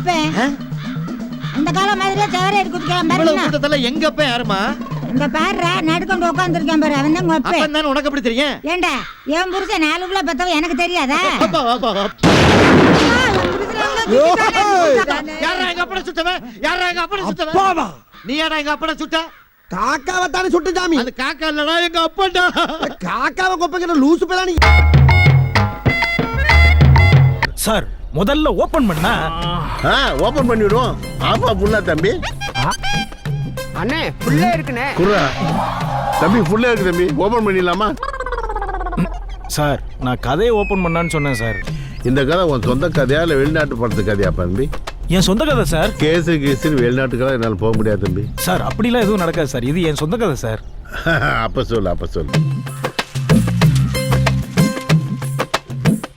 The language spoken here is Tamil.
அப்பன் அந்த காலம் மாதிரியே சேர குதிக்கலாம். எங்க அப்ப யாருமா? இந்த பாரு நடுக்கொண்டு உட்காந்துருக்கேன் பாரு, அவன் தான் உங்க அப்பன். அப்பன் தானே, உனக்கு எப்படி தெரியும்? ஏண்டா என் புருஷன் 4 கிலோ பெத்தவன் எனக்கு தெரியாதா? யாரா எங்க அப்பனை சுட்டவன்? யாரா எங்க அப்பனை சுட்டவன்? நீ யாரா எங்க அப்பனை சுட்ட? காக்காவை தானே சுட்டு சாமி. அது காக்கா இல்லடா, எங்க அப்பன்டா. காக்காவை கொப்பங்கிற லூசு பேரானி. சார் முதல்ல ஓபன் பண்ணா ஓபன் பண்ணிடுவோம். ஆமா புல்லா தம்பி. அண்ணே ஃபுல்லா இருக்குனே. குர்ரா தம்பி, ஃபுல்லா இருக்கு தம்பி. ஓபன் பண்ணிடலாமா? சார் நான் கதையை ஓபன் பண்ணான்னு சொன்னேன் சார். இந்த கதை உன் சொந்த கதையா இல்ல வெளிநாட்டு படத்து கதையா தம்பி? என் சொந்த கதை சார். கேஸுன்னு வெளிநாட்டுக்கெல்லாம் என்னால் போக முடியாது தம்பி. சார் அப்படிலாம் எதுவும் நடக்காது சார், இது என் சொந்த கதை சார். அப்ப சொல்லு.